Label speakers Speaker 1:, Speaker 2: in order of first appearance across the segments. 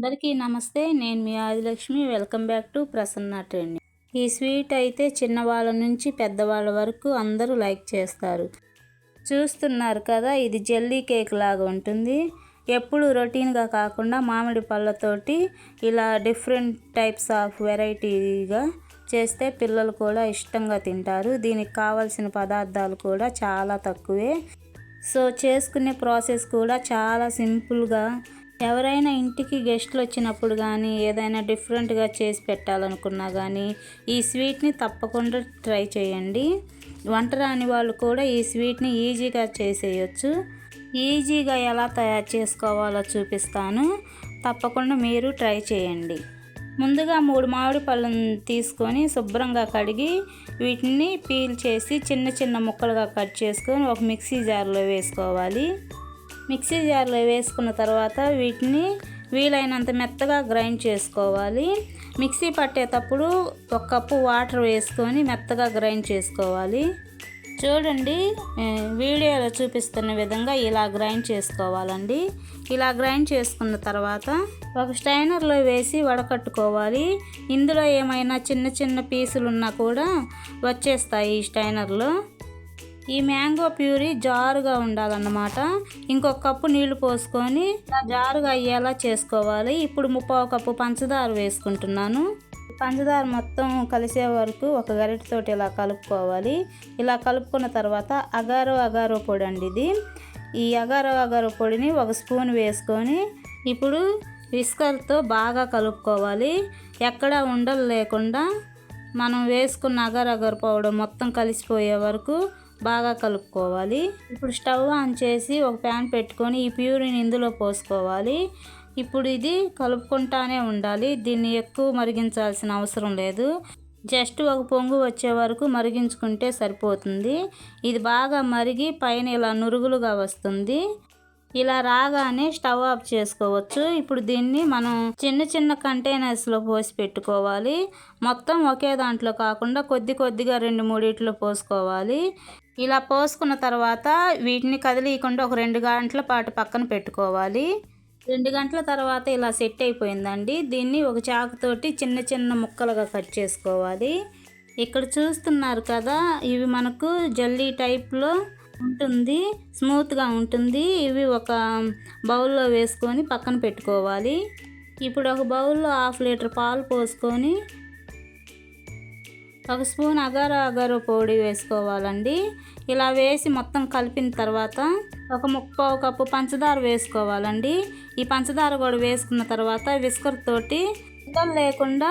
Speaker 1: అందరికీ నమస్తే. నేను మీ Adilakshmi. Welcome back to Prasanna trending. ఈ స్వీట్ అయితే చిన్నవాళ్ళ నుంచి పెద్దవాళ్ళ వరకు అందరూ లైక్ చేస్తారు. చూస్తున్నారు కదా, ఇది జెల్లీ కేక్ లాగా ఉంటుంది. ఎప్పుడు రొటీన్గా కాకుండా మామిడి పళ్ళతోటి ఇలా డిఫరెంట్ టైప్స్ ఆఫ్ వెరైటీగా చేస్తే పిల్లలు కూడా ఇష్టంగా తింటారు. దీనికి కావాల్సిన పదార్థాలు కూడా చాలా తక్కువే. సో చేసుకునే ప్రాసెస్ కూడా చాలా సింపుల్గా, ఎవరైనా ఇంటికి గెస్ట్లు వచ్చినప్పుడు కానీ ఏదైనా డిఫరెంట్గా చేసి పెట్టాలనుకున్నా కానీ ఈ స్వీట్ని తప్పకుండా ట్రై చేయండి. వంట రాని వాళ్ళు కూడా ఈ స్వీట్ని ఈజీగా చేసేయచ్చు. ఈజీగా ఎలా తయారు చేసుకోవాలో చూపిస్తాను, తప్పకుండా మీరు ట్రై చేయండి. ముందుగా 3 మామిడి పళ్ళను తీసుకొని శుభ్రంగా కడిగి వీటిని పీల్ చేసి చిన్న చిన్న ముక్కలుగా కట్ చేసుకొని ఒక మిక్సీ జార్లో వేసుకోవాలి. మిక్సీ జార్లో వేసుకున్న తర్వాత వీటిని వీలైనంత మెత్తగా గ్రైండ్ చేసుకోవాలి. మిక్సీ పట్టేటప్పుడు 1 కప్పు వాటర్ వేసుకొని మెత్తగా గ్రైండ్ చేసుకోవాలి. చూడండి, వీడియోలో చూపిస్తున్న విధంగా ఇలా గ్రైండ్ చేసుకోవాలండి. ఇలా గ్రైండ్ చేసుకున్న తర్వాత ఒక స్ట్రైనర్లో వేసి వడకట్టుకోవాలి. ఇందులో ఏమైనా చిన్న చిన్న పీసులు ఉన్నా కూడా వచ్చేస్తాయి ఈ స్ట్రైనర్లో. ఈ మ్యాంగో ప్యూరీ జారుగా ఉండాలన్నమాట. ఇంకొక కప్పు నీళ్లు పోసుకొని జారుగా అయ్యేలా చేసుకోవాలి. ఇప్పుడు 1/4 కప్పు పంచదార వేసుకుంటున్నాను. పంచదార మొత్తం కలిసే వరకు ఒక గరిటెతోటి ఇలా కలుపుకోవాలి. ఇలా కలుపుకున్న తర్వాత అగారో పొడి అండి ఇది. ఈ అగారో పొడిని 1 స్పూన్ వేసుకొని ఇప్పుడు విస్కర్తో బాగా కలుపుకోవాలి. ఎక్కడ ఉండలు లేకుండా మనం వేసుకున్న అగారో పౌడర్ మొత్తం కలిసిపోయే వరకు బాగా కలుపుకోవాలి. ఇప్పుడు స్టవ్ ఆన్ చేసి ఒక ప్యాన్ పెట్టుకొని ఈ ప్యూరీని ఇందులో పోసుకోవాలి. ఇప్పుడు ఇది కలుపుకుంటానే ఉండాలి. దీన్ని ఎక్కువ మరిగించాల్సిన అవసరం లేదు. జస్ట్ ఒక పొంగు వచ్చే వరకు మరిగించుకుంటే సరిపోతుంది. ఇది బాగా మరిగి పైన ఇలా నురుగులుగా వస్తుంది. ఇలా రాగానే స్టవ్ ఆఫ్ చేసుకోవచ్చు. ఇప్పుడు దీన్ని మనం చిన్న చిన్న కంటైనర్స్లో పోసి పెట్టుకోవాలి. మొత్తం ఒకే దాంట్లో కాకుండా కొద్దిగా 2-3 పోసుకోవాలి. ఇలా పోసుకున్న తర్వాత వీటిని కదిలీయకుండా ఒక 2 గంటల పాటు పక్కన పెట్టుకోవాలి. 2 గంటల తర్వాత ఇలా సెట్ అయిపోయిందండి. దీన్ని ఒక చాకుతోటి చిన్న చిన్న ముక్కలుగా కట్ చేసుకోవాలి. ఇక్కడ చూస్తున్నారు కదా, ఇవి మనకు జల్లీ టైప్లో ఉంటుంది, స్మూత్గా ఉంటుంది. ఇవి ఒక బౌల్లో వేసుకొని పక్కన పెట్టుకోవాలి. ఇప్పుడు ఒక బౌల్లో 1/2 లీటర్ పాలు పోసుకొని 1 స్పూన్ అగారో పొడి వేసుకోవాలండి. ఇలా వేసి మొత్తం కలిపిన తర్వాత ఒక 1/4 కప్పు పంచదార వేసుకోవాలండి. ఈ పంచదార కూడా వేసుకున్న తర్వాత విస్కర్ తోటి ఉండలు లేకుండా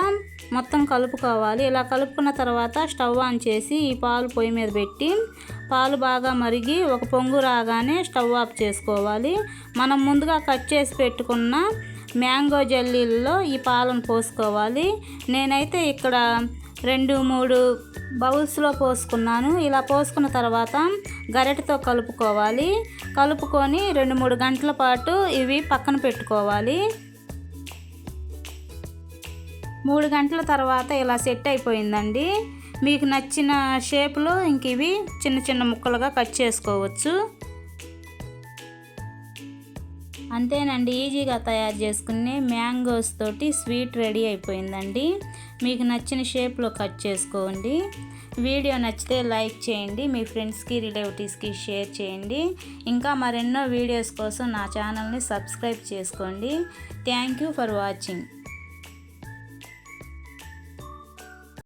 Speaker 1: మొత్తం కలుపుకోవాలి. ఇలా కలుపుకున్న తర్వాత స్టవ్ ఆన్ చేసి ఈ పాలు పొయ్యి మీద పెట్టి పాలు బాగా మరిగి ఒక పొంగు రాగానే స్టవ్ ఆఫ్ చేసుకోవాలి. మనం ముందుగా కట్ చేసి పెట్టుకున్న మ్యాంగో జెల్లీల్లో ఈ పాలను పోసుకోవాలి. నేనైతే ఇక్కడ 2-3 బౌల్స్లో పోసుకున్నాను. ఇలా పోసుకున్న తర్వాత గరిటెతో కలుపుకోవాలి. కలుపుకొని 2-3 గంటల పాటు ఇవి పక్కన పెట్టుకోవాలి. 3 గంటల తర్వాత ఇలా సెట్ అయిపోయిందండి. మీకు నచ్చిన షేప్లో ఇంక ఇవి చిన్న చిన్న ముక్కలుగా కట్ చేసుకోవచ్చు. అంతేనండి, ఈజీగా తయారు చేసుకునే మ్యాంగోస్ తోటి స్వీట్ రెడీ అయిపోయిందండి. మీకు నచ్చిన షేప్లో కట్ చేసుకోండి. వీడియో నచ్చితే లైక్ చేయండి, మీ ఫ్రెండ్స్కి రిలేటివ్స్కి షేర్ చేయండి. ఇంకా మరెన్నో వీడియోస్ కోసం నా ఛానల్ని సబ్స్క్రైబ్ చేసుకోండి. Thank you for watching.